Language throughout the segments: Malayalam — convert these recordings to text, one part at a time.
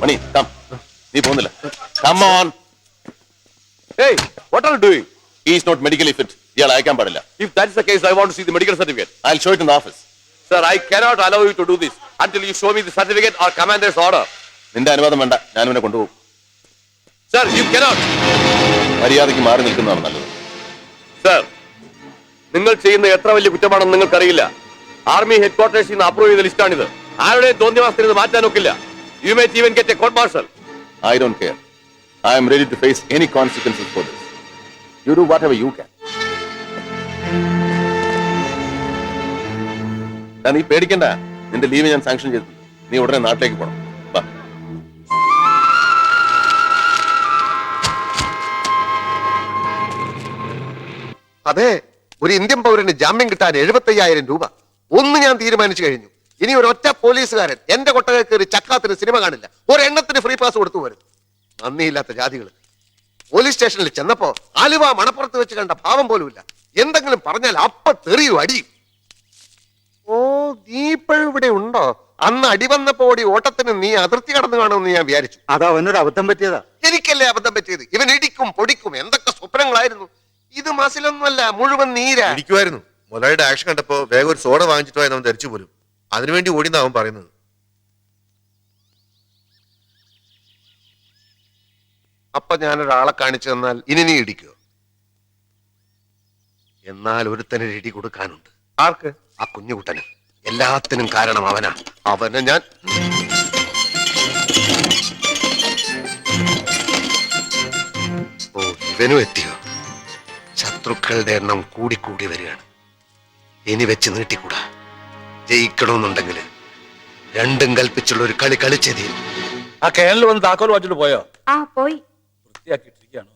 മണി കം. നീ പോകുന്നില്ല. Come on. Hey, what are you doing? He is not medically fit. ഇയാൾ അയക്കാൻ പാടില്ല. If that is the case, I want to see the medical certificate. I'll show it in the office. Sir, I cannot allow you to do this until you show me the certificate or commander's order. നിന്റെ അനുവാദം വേണ്ട, ഞാൻ ഇവനെ കൊണ്ടുപോകും. Sir, you cannot. മര്യാദയ്ക്ക് മാറി നിൽക്കുന്നതാണ് നല്ലത്. Sir, നിങ്ങൾ ചെയ്യുന്ന എത്ര വലിയ കുറ്റമാണെന്ന് നിങ്ങൾക്കറിയില്ല. ആർമി ഹെഡ്ക്വാർട്ടേഴ്സിൽ നിന്ന് അപ്രൂവ് ചെയ്ത ലിസ്റ്റാണിത്. ആരുടെയും തോന്നിയവാസത്തിന് ഇത് മാറ്റാൻ ഒക്കില്ല. You may even get a court martial. I don't care. I am ready to face any consequences for this. You do whatever you can. നീ പേടിക്കണ്ട, നിന്റെ ലീവ് ഞാൻ സാങ്ഷൻ ചെയ്തു. നീ ഉടനെ നാട്ടിലേക്ക് പോകണം. അതെ, ഒരു ഇന്ത്യൻ പൗരന് ജാമ്യം കിട്ടാൻ 75,000 രൂപ. ഒന്ന് ഞാൻ തീരുമാനിച്ചു കഴിഞ്ഞു. ഇനി ഒരൊറ്റ പോലീസുകാരൻ എന്റെ കൊട്ടകയിൽ കയറി ചക്കാത്തിന് സിനിമ കാണില്ല. ഒരെണ്ണത്തിന് ഫ്രീ പാസ് കൊടുത്തു പോരും. നന്ദിയില്ലാത്ത ജാതികൾ. പോലീസ് സ്റ്റേഷനിൽ ചെന്നപ്പോ ആലുവ മണപ്പുറത്ത് വെച്ച് കണ്ട ഭാവം പോലുമില്ല. എന്തെങ്കിലും പറഞ്ഞാൽ അപ്പ തെറിയും അടിയും. ഓ, നീ ഇപ്പോഴും ഇവിടെ ഉണ്ടോ? അന്ന് അടി വന്നപ്പോ ഓടി ഓട്ടത്തിന് നീ അതിർത്തി കടന്നു കാണുമെന്ന് ഞാൻ വിചാരിച്ചു. അതാ അവനൊരു അബദ്ധം പറ്റിയതാ. എനിക്കല്ലേ അബദ്ധം പറ്റിയത്? ഇവൻ ഇടിക്കും പൊടിക്കും എന്തൊക്കെ സ്വപ്നങ്ങളായിരുന്നു. ഇത് മസിലൊന്നുമല്ല, മുഴുവൻ നീരാ. ഇരിക്കുമായിരുന്നു. മുതലാളിയുടെ ആക്ഷൻ കണ്ടപ്പോ വേഗം ഒരു സോഡ വാങ്ങിച്ചിട്ട് പോയെന്ന് അവൻ ധരിച്ചു പോലും. അതിനുവേണ്ടി ഓടിയെന്ന് അവൻ പറയുന്നത്. അപ്പൊ ഞാനൊരാളെ കാണിച്ചു തന്നാൽ ഇനി നീ ഇടിക്കോ? എന്നാൽ ഒരുത്തന് ഇടി കൊടുക്കാനുണ്ട്. ആർക്ക്? ആ കുഞ്ഞുകുട്ടന്. എല്ലാത്തിനും കാരണം അവനാ. അവനെ ഞാൻ ഓ, ഇവനും എത്തിയോ? ശത്രുക്കളുടെ എണ്ണം കൂടിക്കൂടി വരികയാണ്. ഇനി വെച്ച് നീട്ടിക്കൂടാ. ജയിക്കണമെന്നുണ്ടെങ്കിൽ രണ്ടും കൽപ്പിച്ചുള്ള ഒരു കളി കളിച്ചേ തീരും. ആ കേരളിൽ വന്ന് താക്കോൽ വാങ്ങിച്ചിട്ട് പോയോ? ആ പോയി. വൃത്തിയാക്കിയിട്ടിരിക്കുകയാണോ?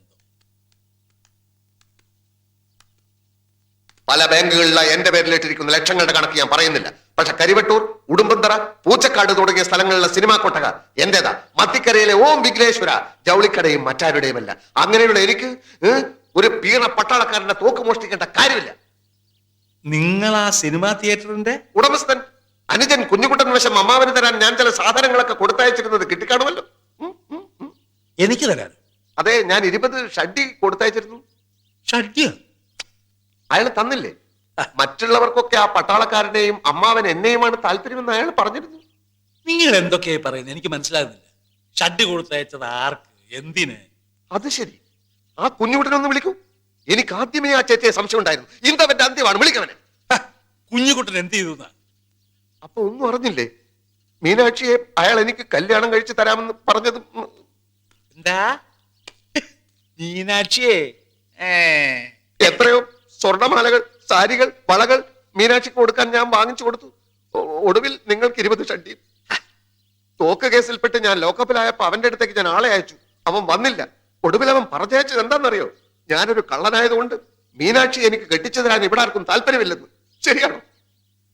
പല ബാങ്കുകളിലായി എന്റെ പേരിലിട്ടിരിക്കുന്ന ലക്ഷങ്ങളുടെ കണക്ക് ഞാൻ പറയുന്നില്ല. പക്ഷെ കരിവട്ടൂർ, ഉടുമ്പന്തറ, പൂച്ചക്കാട് തുടങ്ങിയ സ്ഥലങ്ങളിലെ സിനിമാ കൊട്ടക എന്റേതാ. മത്തിക്കരയിലെ ഓം വിഘ്നേശ്വര ജൗളിക്കടയും മറ്റാരുടെയുമല്ല. അങ്ങനെയുള്ള എനിക്ക് ഒരു പീണ പട്ടാളക്കാരന്റെ തോക്ക് മോഷ്ടിക്കേണ്ട കാര്യമില്ല. നിങ്ങൾ ആ സിനിമാ തിയേറ്ററിന്റെ ഉടമസ്ഥൻ അനുജൻ കുഞ്ഞുകുട്ടൻ വശം അമ്മാവന് തരാൻ ഞാൻ ചില സാധനങ്ങളൊക്കെ കൊടുത്തയച്ചിരുന്നത് കിട്ടിക്കാണുമല്ലോ. എനിക്ക് തരാൻ? അതെ, ഞാൻ 20 ഷഡ്ഡി കൊടുത്തയച്ചിരുന്നു. ഷഡ്ഡിയോ? അയാൾ തന്നില്ലേ? മറ്റുള്ളവർക്കൊക്കെ ആ പട്ടാളക്കാരനെയും അമ്മാവൻ എന്നെയുമാണ് താല്പര്യമെന്ന് അയാൾ പറഞ്ഞിരുന്നു. നിങ്ങൾ എന്തൊക്കെയായി പറയുന്നത്? എനിക്ക് മനസ്സിലാകുന്നില്ല. ഷഡ്ഡി കൊടുത്തയച്ചത് ആർക്ക്, എന്തിന്? അത് ശരി, ആ കുഞ്ഞുകുട്ടനൊന്ന് വിളിക്കൂ. എനിക്ക് ആദ്യമേ ആ ചേച്ചിയെ സംശയം ഉണ്ടായിരുന്നു. ഇന്തവന്റെ അന്ത്യമാണ്, വിളിക്കവനെ. കുഞ്ഞുകുട്ടൻ എന്ത് ചെയ്തു? അപ്പൊ ഒന്നും അറിഞ്ഞില്ലേ? മീനാക്ഷിയെ അയാൾ എനിക്ക് കല്യാണം കഴിച്ച് തരാമെന്ന് പറഞ്ഞത്. എന്താ? മീനാക്ഷിയെ? എത്രയോ സ്വർണമാലകൾ, സാരികൾ, വളകൾ മീനാക്ഷിക്ക് കൊടുക്കാൻ ഞാൻ വാങ്ങിച്ചു കൊടുത്തു. ഒടുവിൽ നിങ്ങൾക്ക് 20 ഷഡ്ഡി. തോക്ക് കേസിൽപ്പെട്ട് ഞാൻ ലോക്കപ്പിലായപ്പോ അവന്റെ അടുത്തേക്ക് ഞാൻ ആളെ അയച്ചു. അവൻ വന്നില്ല. ഒടുവിൽ അവൻ പറഞ്ഞയച്ചത് എന്താണെന്നറിയോ? ഞാനൊരു കള്ളനായതുകൊണ്ട് മീനാക്ഷി എനിക്ക് കെട്ടിച്ചു തരാൻ ഇവിടെ ആർക്കും താല്പര്യമില്ലെന്ന്. ശരിയാണോ?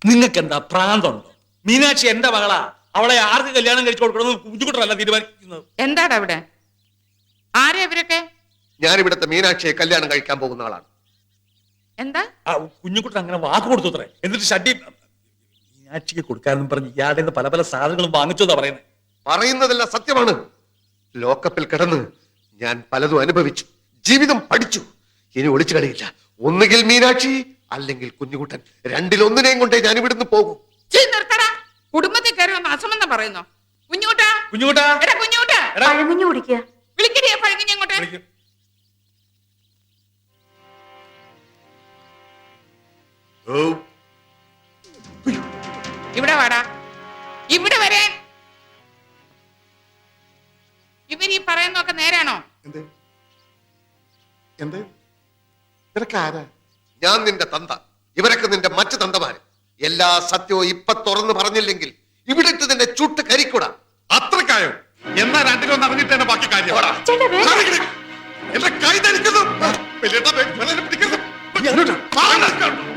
നിങ്ങൾക്ക് എന്താ പ്രാന്തമുണ്ടോ? മീനാക്ഷി എന്റെ മകളാ. അവളെ ആർക്ക് കല്യാണം കഴിച്ചു കൊടുക്കണമെന്ന് കുഞ്ഞുകുട്ടനല്ല തീരുമാനിക്കുന്നത്. എന്താണ് അവിടെ? ആരാ ഇവരൊക്കെ? ഞാൻ ഇവിടുത്തെ മീനാക്ഷിയെ കല്യാണം കഴിക്കാൻ പോകുന്ന ആളാണ്. എന്താ? കുഞ്ഞുകുട്ടൻ അങ്ങനെ വാക്ക് കൊടുത്തു അത്രേ. എന്നിട്ട് ഷഡ്ഡി മീനാക്ഷിക്ക് കൊടുക്കാനെന്നും പറഞ്ഞ് ഇയാളുടെ പല പല സാധനങ്ങളും വാങ്ങിച്ചു എന്നാ പറയുന്നത്. പറയുന്നതെല്ലാം സത്യമാണ്. ലോക്കപ്പിൽ കിടന്ന് ഞാൻ പലതും അനുഭവിച്ചു, ജീവിതം പഠിച്ചു. ഇനി ഒളിച്ചു കളിയില്ല. ഒന്നുകിൽ മീനാക്ഷി, അല്ലെങ്കിൽ കുഞ്ഞുകുട്ടൻ. രണ്ടിലൊന്നിനെയും കൊണ്ടേ ഞാൻ ഇവിടുന്ന് പോകും. കുടുംബത്തിൽ കയറി വന്ന് അസംബന്ധം പറയുന്നു. കുഞ്ഞുകുട്ടാ, കുഞ്ഞുകുട്ടാ, എടാ കുഞ്ഞുകുട്ടാ, പഴങ്ങഞ്ഞു കുടിക്കുക. വിളിക്കടിയാ പഴങ്ങഞ്ഞ അങ്ങോട്ട്. ഇവിടെ വാടാ, ഇവിടെ വരാൻ. ഇവര് ഈ പറയുന്നൊക്കെ നേരാണോ? ഞാൻ നിന്റെ തന്ത, ഇവരൊക്കെ നിന്റെ മറ്റു തന്തമാര്. എല്ലാ സത്യവും ഇപ്പൊ തുറന്നു പറഞ്ഞില്ലെങ്കിൽ ഇവിടുത്തെ നിന്റെ ചുട്ട് കരിക്കൂടാ. അത്രക്കായോ? എന്നാ രണ്ടിലൊന്ന് അറിഞ്ഞിട്ട് തന്നെ ബാക്കി കാര്യം. എന്റെ കൈ ധരിക്കുന്നു.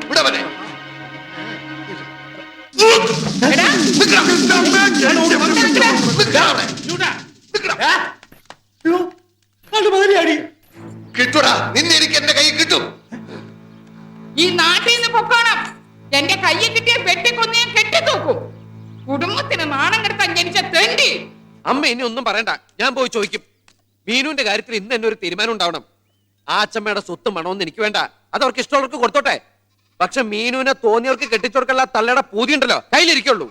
വിടവനെ. കിട്ടൂടാ, നിന്നെ എനിക്ക് എന്റെ കൈ കിട്ടും. ഈ നാട്ടിൽ നിന്ന് പൊക്കോണം. എന്റെ കയ്യിൽ കിട്ടിയ പെട്ടിക്കൊന്ന് ഞാൻ കെട്ടിത്തൂക്കും. കുടുംബത്തിന് നാണം കെടുത്താൻ ജനിച്ച തെണ്ടി. അമ്മ ഇനി ഒന്നും പറയണ്ട, ഞാൻ പോയി ചോദിക്കും. മീനുവിന്റെ കാര്യത്തിൽ ഇന്ന് തന്നെ ഒരു തീരുമാനം ഉണ്ടാവണം. ആ അച്ഛമ്മയുടെ സ്വത്ത് മണമെന്ന് എനിക്ക് വേണ്ട, അത് അവർക്ക് ഇഷ്ടമുള്ളവർക്ക് കൊടുത്തോട്ടെ. പക്ഷെ മീനുവിനെ തോന്നിയവർക്ക് കെട്ടിച്ചോർക്കുള്ള തള്ളയുടെ പൂതി ഉണ്ടല്ലോ കയ്യിലിരിക്കുള്ളൂ.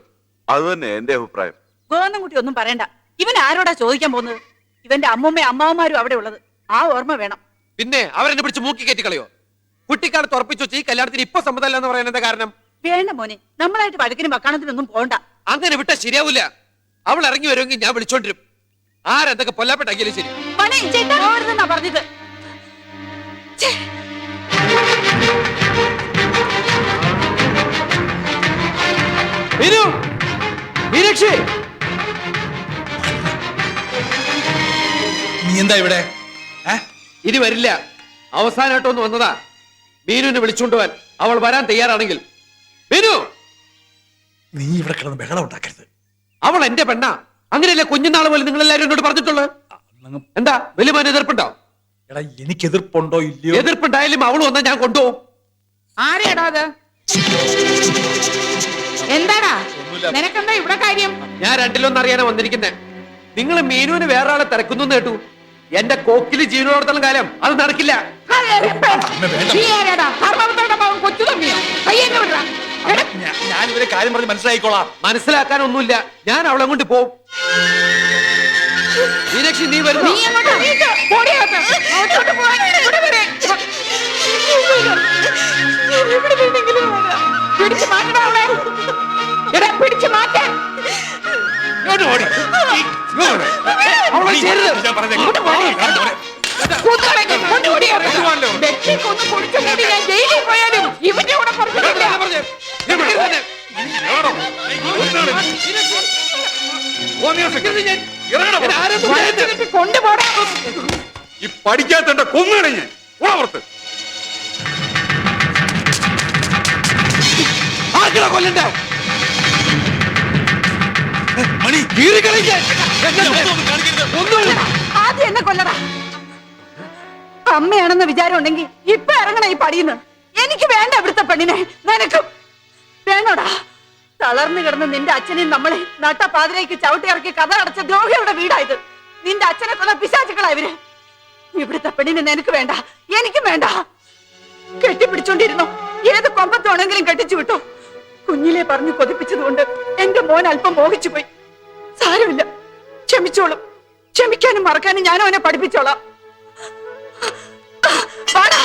അത് തന്നെ എന്റെ അഭിപ്രായം. ഗോവന്നൻകുട്ടി ഒന്നും പറയണ്ട. ഇവൻ ആരോടാ ചോദിക്കാൻ പോകുന്നത്? ഇവന്റെ അമ്മൂമ്മയും അമ്മാവന്മാരും അവിടെ ഉള്ളത്. ആ ഓർമ്മ വേണം. പിന്നെ അവരെന്നെ പിടിച്ച് മൂക്കി കയറ്റി കളയോ? കുട്ടിക്കാലത്ത് ഉറപ്പിച്ചു വെച്ച് ഈ കല്യാണത്തിന് ഇപ്പൊ സമ്മതമല്ല എന്ന് പറയാൻ എന്താ കാരണം? വേണ്ട മോനെ, നമ്മളായിട്ട് വഴക്കിനും വക്കാണത്തിനൊന്നും പോകണ്ട. അങ്ങനെ വിട്ടാ ശരിയാവൂല. അവൾ ഇറങ്ങി വരുമെങ്കിൽ ഞാൻ വിളിച്ചോണ്ടിരും. ആരെന്തൊക്കെ പൊല്ലാപ്പെട്ടാക്കിയാലും ശരി. മോനെ, ചേട്ടാ ഓടുന്നാ പറഞ്ഞത്. ഛേ. മീനു, മീനാക്ഷി, നീ എന്താ ഇവിടെ? ഇനി വരില്ല. അവസാനമായിട്ടൊന്ന് വന്നതാ. മീനുവിനെ വിളിച്ചുകൊണ്ടുപോവാൻ. അവൾ വരാൻ തയ്യാറാണെങ്കിൽ. മീനു, നീ ഇവിടെ കിടന്ന് ബഹളം ഉണ്ടാക്കരുത്. അവൾ എന്റെ പെണ്ണാ. അങ്ങനെയല്ലേ കുഞ്ഞുനാൾ പോലെ നിങ്ങൾ എല്ലാവരും എന്നോട് പറഞ്ഞിട്ടുള്ളത്? എന്താ വലിയ മോൻ എതിർപ്പുണ്ടോ? എടാ, എനിക്ക് എതിർപ്പുണ്ടോ ഇല്ലയോ? എതിർപ്പുണ്ടായാലും അവൾ വന്നാൽ ഞാൻ കൊണ്ടുപോകും. ആരെയാടാ അത്? എന്താടാ നിനക്കെന്താ ഇവിടെ കാര്യം? ഞാൻ രണ്ടിലൊന്നും അറിയാനാ വന്നിരിക്കുന്നേ. നിങ്ങൾ മീനുവിന് വേറെ ആളെ തിരക്കുന്നു കേട്ടു. എന്റെ കോക്കില് ജീവനോടത്തോളം കാലം അത് നടക്കില്ല. കൊച്ചു തമ്മിയോ? കയ്യെന്നെ വിടറാ. ഞാൻ ഇവരെ കാര്യം പറഞ്ഞ് മനസ്സിലായിക്കോളാം. മനസ്സിലാക്കാനൊന്നുമില്ല. ഞാൻ അവളെ കൊണ്ട് പോവും. മീനാക്ഷി, നീ വരുന്നു. നീ അങ്ങോട്ട് നീക്ക്. ഓടിയാത്ത. അങ്ങോട്ട് പോവാൻ. ഇവിടെ വരെ. ഇവിടെ നിന്നെങ്കിലും വരാം. പിടിച്ച് മാറ്റടാ അവളെ. എടാ, പിടിച്ച് മാറ്റാൻ. അവളെ ചേരുത്. വെട്ടിക്കൊന്ന് പൊടിച്ചു മൂടി ഞാൻ ജയിലിൽ പോയാലും ഇവന്റെ കൂടെ പറഞ്ഞിട്ടില്ല. കൊണ്ടുപോടാ. ഈ പഠിക്കാത്ത കൊന്നുകളെ ഞാൻ ഉളവർത്ത്. ആർക്കടാ കൊല്ലണ്ടേ? മണി, ആദ്യം എന്നെ കൊല്ലടാ. അമ്മയാണെന്ന് വിചാരം ഉണ്ടെങ്കിൽ ഇപ്പൊ ഇറങ്ങണ ഈ പടിയുന്ന്. എനിക്ക് വേണ്ട ഇവിടുത്തെ പെണ്ണിനെ. നിനക്കും വേണോടാ. തളർന്നു കിടന്ന് നിന്റെ അച്ഛനെയും നമ്മളെ നട്ടപ്പാതിരേക്ക് ചവിട്ടി ഇറക്കി കഥ അടച്ച ദ്രോഹികളുടെ വീടായത്. നിന്റെ അച്ഛനെ കൊന്ന പിശാചുക്കളാ ഇവര്. ഇവിടുത്തെ പെണ്ണിനെ നിനക്ക് വേണ്ട, എനിക്കും വേണ്ട. കെട്ടിപ്പിടിച്ചോണ്ടിരുന്നു. ഏത് കൊമ്പത്താണെങ്കിലും കെട്ടിച്ചു വിട്ടു. കുഞ്ഞിലെ പറഞ്ഞു കൊതിപ്പിച്ചതുകൊണ്ട് എന്റെ മോൻ അല്പം മോഹിച്ചു പോയി. സാരമില്ല, ക്ഷമിച്ചോളും. ക്ഷമിക്കാനും മറക്കാനും ഞാനും അവനെ പഠിപ്പിച്ചോളാം. വാടാ.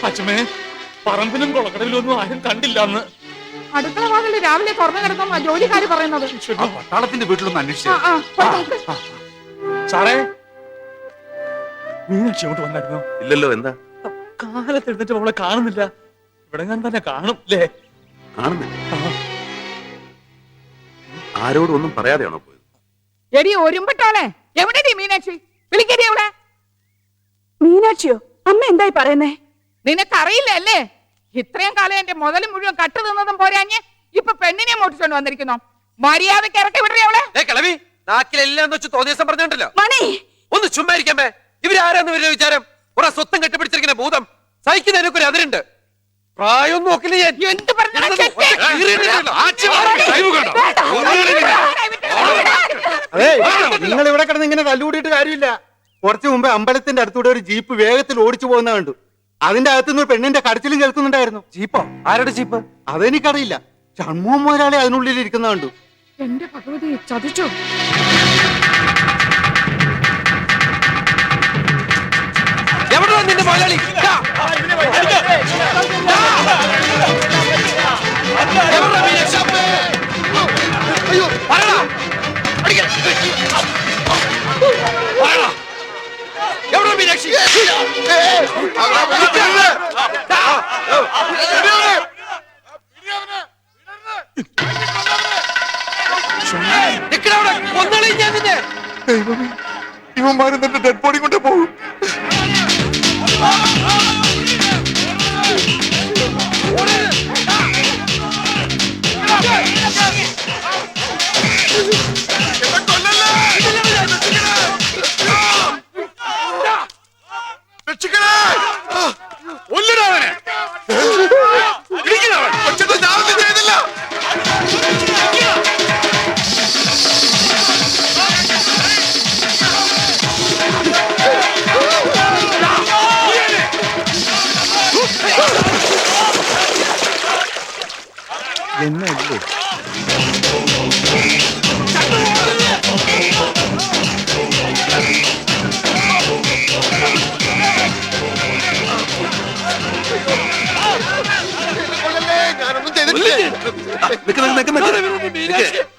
അച്ഛമ്മേ, പറമ്പിലും കുളക്കടവിലും ഒന്നും ആരും കണ്ടില്ല അന്ന്. അടുക്കള വാതിൽ രാവിലെ തുറന്നു കിടക്കുന്ന ജോലിക്കാര് പറയുന്നത്. പട്ടാളത്തിന്റെ വീട്ടിലൊന്ന് അന്വേഷിച്ചു. സാറേ, മീനാക്ഷി അങ്ങോട്ട് വന്നായിരുന്നോ? ഇല്ലല്ലോ. എന്താ? കാലത്ത് എഴുന്നേറ്റ് അവളെ കാണുന്നില്ല. ഇവിടെ ഞാൻ തന്നെ കാണും അല്ലേ? കാണുന്നില്ല. ആരോടും ഒന്നും പറയാതെയാണോ പോയത്? എടി ഒരുമ്പട്ടോളെ, എവിടെ മീനാക്ഷി? വിളിക്കടി അവിടെ. മീനാക്ഷിയോ? അമ്മ എന്തായി പറയുന്നേ? നിനക്കറിയില്ല അല്ലേ? ഇത്രയും കാലം എന്റെ മുതലും മുഴുവൻ കട്ട് തിന്നതും പോരാഞ്ഞ് ഇപ്പൊ പെണ്ണിനെ മോട്ടിച്ചോണ്ട് വന്നിരിക്കുന്നു. മര്യാദക്ക് ഇറക്കി വിടറി അവളെ. കിളവി, നാക്കിലെല്ലാം വെച്ച് തോന്നിയ ദിവസം പറഞ്ഞിട്ടുണ്ടല്ലോ. മണി, ഒന്ന് ചുമ്മാ ഇരിക്കാമേ. ഇവരാരാന്ന് ഇവരുടെ വിചാരം? ഒരാ സ്വത്തം കെട്ടിപ്പിടിച്ചിരിക്കുന്ന ഭൂതം. സഹിക്കുന്നതിനൊക്കെ ഒരു അതിരുണ്ട്. പ്രായം നോക്കില്ല ഞാൻ. എന്ത് പറഞ്ഞാ ചെറ്റേ? നിങ്ങൾ ഇവിടെ കിടന്ന് ഇങ്ങനെ തല്ലുകൂടിയിട്ട് കാര്യമില്ല. കുറച്ചു മുമ്പ് അമ്പലത്തിന്റെ അടുത്തൂടെ ഒരു ജീപ്പ് വേഗത്തിൽ ഓടിച്ചു പോകുന്ന കണ്ടു. അതിന്റെ അകത്തുനിന്ന് ഒരു പെണ്ണിന്റെ കടച്ചിലും കേൾക്കുന്നുണ്ടായിരുന്നു. ജീപ്പോ? ആരുടെ ജീപ്പ്? അതെനിക്കറിയില്ല. ഷൺമുഖം മുതലാളി അതിനുള്ളിൽ ഇരിക്കുന്ന കണ്ടു. എന്റെ ഭഗവതി, ചതിച്ചോ? എവിടെ നിന്റെ മുതലാളി? എവിടെ മീനാക്ഷി? കൊന്നളി ഞാൻ നിന്നെ. ദൈവമേ, ഇവന്മാരും തന്റെ ഡെഡ് ബോഡി കൊണ്ട് പോകും. എന്നല്ലേ കൊല്ലല്ലേ, ഞാനൊന്നും ചെയ്തിട്ടില്ല.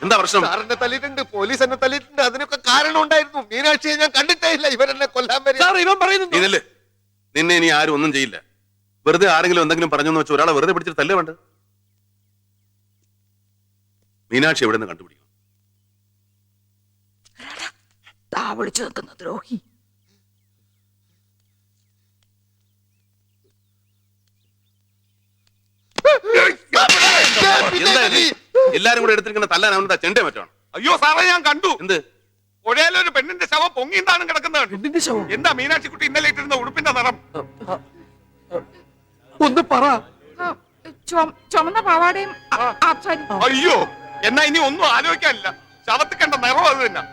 എന്താ പ്രശ്നം? സാറിനെ തല്ലിയിട്ടുണ്ട്, പോലീസ് എന്നെ തല്ലിയിട്ടുണ്ട്. അതിനൊക്കെ കാരണം ഉണ്ടായിരുന്നു. മീനാക്ഷിയെ ഞാൻ കണ്ടിട്ടേ ഇല്ല. ഇവരെന്നെ കൊല്ലാൻ വരെ. സാർ ഇവൻ പറയുന്നു നീനല്ലേ, നിന്നെ ഇനി ആരും ഒന്നും ചെയ്യില്ല. വെറുതെ ആരെങ്കിലും എന്തെങ്കിലും പറഞ്ഞെന്ന് വെച്ചാൽ ഒരാളെ വെറുതെ പിടിച്ചിട്ട് തല്ലേ വേണ്ട. മീനാക്ഷി എവിടെ നിന്ന് കണ്ടുപിടിക്കണം? വിളിച്ചു നിൽക്കുന്ന ദ്രോഹി. എന്താ ഇത്? എല്ലാരും കൂടെ എടുത്തിരിക്കുന്ന തല്ലാൻ അവനെന്താ ചെണ്ടേ മറ്റാണ്? അയ്യോ സാറേ, ഞാൻ കണ്ടു. എന്ത്? പുഴയിലൊരു പെണ്ണിന്റെ ശവം പൊങ്ങിന്താണ് കിടക്കുന്നത്. പെണ്ണിന്റെ ശവം? എന്താ മീനാക്ഷി കുട്ടി ഇന്നലെ ഇട്ടിരുന്ന ഉടുപ്പിന്റെ നിറം? ഒന്ന് പറ. ചുമന്ന പാവാടയും ആപ്സാരി. അയ്യോ, എന്നാ ഇനി ഒന്നും ആലോചിക്കാനില്ല. ശവത്തിൽ കണ്ട നിറം അത് തന്നെ.